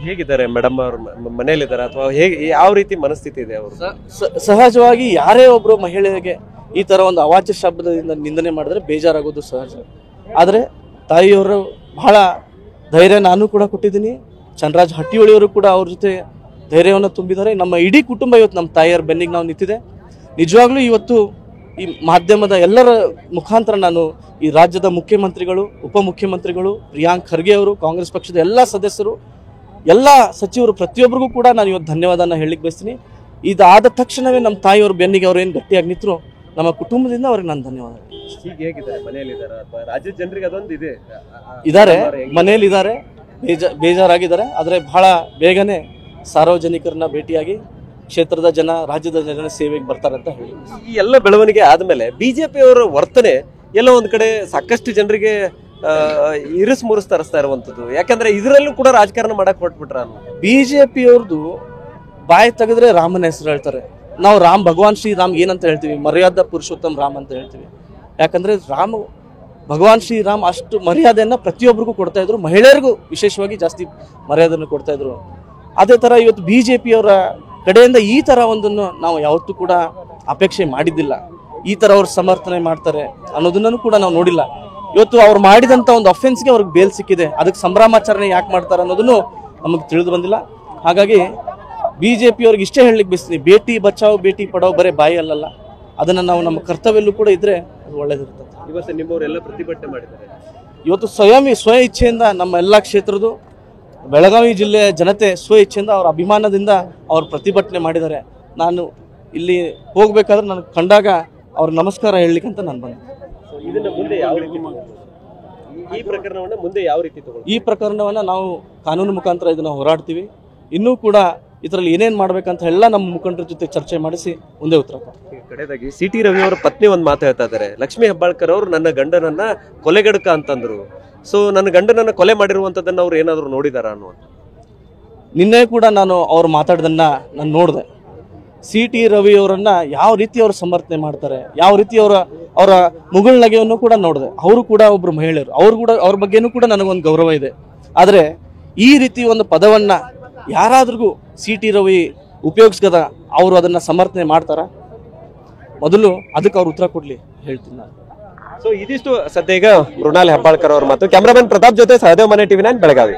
ಹೇಗಿದ್ದಾರೆ ಮೇಡಮ್ ಅವರು ಮನೆಯಲ್ಲಿದ್ದಾರೆ ಅಥವಾ ಹೇಗೆ ಯಾವ ರೀತಿ ಮನಸ್ಥಿತಿ ಇದೆ ಅವರು? ಸಹಜವಾಗಿ ಯಾರೇ ಒಬ್ರು ಮಹಿಳೆಗೆ ಈ ತರ ಒಂದು ಅವಾಚ್ಯ ಶಬ್ದದಿಂದ ನಿಂದನೆ ಮಾಡಿದ್ರೆ ಬೇಜಾರಾಗೋದು ಸಹಜ. ಆದರೆ ತಾಯಿಯವರು ಬಹಳ ಧೈರ್ಯ ನಾನು ಕೂಡ ಕೊಟ್ಟಿದ್ದೀನಿ. ಚಂದ್ರರಾಜ್ ಹಟ್ಟಿಹೊಳಿಯವರು ಕೂಡ ಅವ್ರ ಜೊತೆ ಧೈರ್ಯವನ್ನು ತುಂಬಿದ್ದಾರೆ. ನಮ್ಮ ಇಡೀ ಕುಟುಂಬ ಇವತ್ತು ನಮ್ಮ ತಾಯಿಯರ ಬೆನ್ನಿಗೆ ನಾವು ನಿಂತಿದೆ. ನಿಜವಾಗ್ಲೂ ಇವತ್ತು ಈ ಮಾಧ್ಯಮದ ಎಲ್ಲರ ಮುಖಾಂತರ ನಾನು ಈ ರಾಜ್ಯದ ಮುಖ್ಯಮಂತ್ರಿಗಳು, ಉಪಮುಖ್ಯಮಂತ್ರಿಗಳು, ಪ್ರಿಯಾಂಕ್ ಖರ್ಗೆ ಅವರು, ಕಾಂಗ್ರೆಸ್ ಪಕ್ಷದ ಎಲ್ಲ ಸದಸ್ಯರು, ಎಲ್ಲ ಸಚಿವರು, ಪ್ರತಿಯೊಬ್ಬರಿಗೂ ಕೂಡ ನಾನು ಇವತ್ತು ಧನ್ಯವಾದನ ಹೇಳಲಿಕ್ಕೆ ಬಯಸ್ತೀನಿ. ಇದಾದ ತಕ್ಷಣವೇ ನಮ್ಮ ತಾಯಿಯವ್ರ ಬೆನ್ನಿಗೆ ಅವ್ರು ಏನು ಗಟ್ಟಿಯಾಗಿ ನಿಂತರು, ನಮ್ಮ ಕುಟುಂಬದಿಂದ ಅವ್ರಿಗೆ ನಾನು ಧನ್ಯವಾದ. ಈಗ ಹೇಗಿದ್ದಾರೆ? ಮನೆಯಲ್ಲಿದ್ದಾರೆ ಅಥವಾ ರಾಜ್ಯದ ಜನರಿಗೆ ಅದೊಂದು ಇದೆ? ಇದ್ದಾರೆ, ಮನೆಯಲ್ಲಿ ಇದ್ದಾರೆ, ಬೇಜಾರಾಗಿದ್ದಾರೆ. ಆದರೆ ಬಹಳ ಬೇಗನೆ ಸಾರ್ವಜನಿಕರನ್ನ ಭೇಟಿಯಾಗಿ ಕ್ಷೇತ್ರದ ಜನ, ರಾಜ್ಯದ ಜನ ಸೇವೆಗೆ ಬರ್ತಾರೆ ಅಂತ ಹೇಳಿ. ಈ ಎಲ್ಲ ಬೆಳವಣಿಗೆ ಆದ್ಮೇಲೆ ಬಿಜೆಪಿ ಅವರ ವರ್ತನೆ ಎಲ್ಲ ಒಂದ್ ಕಡೆ ಸಾಕಷ್ಟು ಜನರಿಗೆ ಇರಿಸ್ ಮುರಿಸ್ ತರಿಸ್ತಾ ಇರುವಂತದ್ದು. ಯಾಕಂದ್ರೆ ಇದರಲ್ಲೂ ಕೂಡ ರಾಜಕಾರಣ ಮಾಡಕ್ ಹೊರಟ್ಬಿಟ್ರ. ಬಿಜೆಪಿ ಅವ್ರದ್ದು ಬಾಯಿ ತೆಗೆದ್ರೆ ರಾಮನ ಹೆಸರು ಹೇಳ್ತಾರೆ. ನಾವು ರಾಮ್, ಭಗವಾನ್ ಶ್ರೀರಾಮ್ ಏನಂತ ಹೇಳ್ತೀವಿ? ಮರ್ಯಾದಾ ಪುರುಷೋತ್ತಮ್ ರಾಮ್ ಅಂತ ಹೇಳ್ತೀವಿ. ಯಾಕಂದ್ರೆ ಭಗವಾನ್ ಶ್ರೀರಾಮ್ ಅಷ್ಟು ಮರ್ಯಾದೆಯನ್ನ ಪ್ರತಿಯೊಬ್ಬರಿಗೂ ಕೊಡ್ತಾ ಇದ್ರು, ಮಹಿಳೆಯರಿಗೂ ವಿಶೇಷವಾಗಿ ಜಾಸ್ತಿ ಮರ್ಯಾದೆಯನ್ನು ಕೊಡ್ತಾ ಇದ್ರು. ಅದೇ ತರ ಇವತ್ತು ಬಿಜೆಪಿಯವರ ಕಡೆಯಿಂದ ಈ ತರ ಒಂದನ್ನು ನಾವು ಯಾವತ್ತೂ ಕೂಡ ಅಪೇಕ್ಷೆ ಮಾಡಿದ್ದಿಲ್ಲ. ಈ ತರ ಅವ್ರು ಸಮರ್ಥನೆ ಮಾಡ್ತಾರೆ ಅನ್ನೋದನ್ನು ಕೂಡ ನಾವು ನೋಡಿಲ್ಲ. ಇವತ್ತು ಅವ್ರು ಮಾಡಿದಂತ ಒಂದು ಅಫೆನ್ಸ್ಗೆ ಅವ್ರಿಗೆ ಬೇಲ್ ಸಿಕ್ಕಿದೆ. ಅದಕ್ಕೆ ಸಂಭ್ರಮಾಚರಣೆ ಯಾಕೆ ಮಾಡ್ತಾರೆ ಅನ್ನೋದನ್ನು ನಮಗೆ ತಿಳಿದು ಬಂದಿಲ್ಲ. ಹಾಗಾಗಿ ಬಿಜೆಪಿ ಅವ್ರಿಗೆ ಇಷ್ಟೇ ಹೇಳಲಿಕ್ಕೆ ಬಯಸ್ತೀನಿ, ಬೇಟಿ ಬಚಾವ್ ಬೇಟಿ ಪಡಾವ್ ಬರೇ ಬಾಯಿ ಅಲ್ಲಲ್ಲ, ಅದನ್ನ ನಾವು ನಮ್ಮ ಕರ್ತವ್ಯಲ್ಲೂ ಕೂಡ ಇದ್ರೆ ಅದು ಒಳ್ಳೇದಿರ್ತದೆ. ಇವತ್ತು ನಿಮ್ಮವರೆಲ್ಲ ಪ್ರತಿಭಟನೆ ಮಾಡಿದ್ದಾರೆ. ಇವತ್ತು ಸ್ವ ಇಚ್ಛೆಯಿಂದ ನಮ್ಮ ಎಲ್ಲ ಕ್ಷೇತ್ರದ ಬೆಳಗಾವಿ ಜಿಲ್ಲೆಯ ಜನತೆ ಸ್ವ ಇಚ್ಛೆಯಿಂದ ಅವರ ಅಭಿಮಾನದಿಂದ ಅವ್ರು ಪ್ರತಿಭಟನೆ ಮಾಡಿದ್ದಾರೆ. ನಾನು ಇಲ್ಲಿ ಹೋಗ್ಬೇಕಾದ್ರೆ ನನಗೆ ಕಂಡಾಗ ಅವ್ರ ನಮಸ್ಕಾರ ಹೇಳಲಿಕ್ಕೆ ಅಂತ ನಾನು ಬಂದೆ. ಇದನ್ನ ಮುಂದೆ ಯಾವ ರೀತಿ ಈ ಪ್ರಕರಣವನ್ನ ಮುಂದೆ ಯಾವ ರೀತಿ ತಗೊಳ್ಳಿ? ಈ ಪ್ರಕರಣವನ್ನ ನಾವು ಕಾನೂನು ಮುಖಾಂತರ ಇದನ್ನ ಹೋರಾಡ್ತೀವಿ. ಇನ್ನೂ ಕೂಡ ಇದರಲ್ಲಿ ಏನೇನ್ ಮಾಡ್ಬೇಕಂತ ಎಲ್ಲ ನಮ್ಮ ಮುಖಂಡರ ಜೊತೆ ಚರ್ಚೆ ಮಾಡಿಸಿ ಮುಂದೆ ಉತ್ತರ ಕೊಡ್ತೀವಿ. ಕಡೆದಾಗಿ ಸಿ.ಟಿ. ರವಿ ಅವರ ಪತ್ನಿ ಒಂದು ಮಾತು ಹೇಳ್ತಾ ಇದ್ದಾರೆ. ಲಕ್ಷ್ಮೀ ಹೆಬ್ಬಾಳ್ಕರ್ ಅವರು ನನ್ನ ಗಂಡನನ್ನ ಕೊಲೆಗಡಕ ಅಂತಂದ್ರು. ಸೊ ನನ್ನ ಗಂಡನನ್ನ ಕೊಲೆ ಮಾಡಿರುವಂತದನ್ನ ಅವ್ರು ಏನಾದ್ರು ನೋಡಿದಾರ ಅನ್ನುವಂಥ? ನಿನ್ನೆ ಕೂಡ ನಾನು ಅವ್ರು ಮಾತಾಡ್ದನ್ನ ನಾನು ನೋಡಿದೆ. ಸಿ.ಟಿ. ರವಿ ಅವರನ್ನ ಯಾವ ರೀತಿ ಅವರು ಸಮರ್ಥನೆ ಮಾಡ್ತಾರೆ, ಯಾವ ರೀತಿ ಅವರ ಮುಗುಳ್ನಗೆಯನ್ನು ಕೂಡ ನೋಡಿದೆ. ಅವರು ಕೂಡ ಒಬ್ರು ಮಹಿಳೆಯರು, ಅವ್ರ ಬಗ್ಗೆನೂ ಕೂಡ ನನಗೊಂದು ಗೌರವ ಇದೆ. ಆದರೆ ಈ ರೀತಿ ಒಂದು ಪದವನ್ನ ಯಾರಾದ್ರಿಗೂ ಸಿ.ಟಿ. ರವಿ ಉಪಯೋಗಿಸ್ಕದ ಅವರು ಅದನ್ನ ಸಮರ್ಥನೆ ಮಾಡ್ತಾರ? ಮೊದಲು ಅದಕ್ಕೆ ಅವ್ರು ಉತ್ತರ ಕೊಡ್ಲಿ ಹೇಳ್ತೀನಿ ನಾನು. ಸೊ ಇದಿಷ್ಟು ಸದ್ಯ ಈಗ ಮೃಣಾಲ್ ಹೆಬ್ಬಾಳ್ಕರ್ ಅವ್ರ ಮತ್ತು ಕ್ಯಾಮ್ರಾಮನ್ ಪ್ರತಾಪ್ ಜೊತೆ ಸಹದೇವ್ ಮನೆ ಟಿವಿ9 ಬೆಳಗಾವಿ.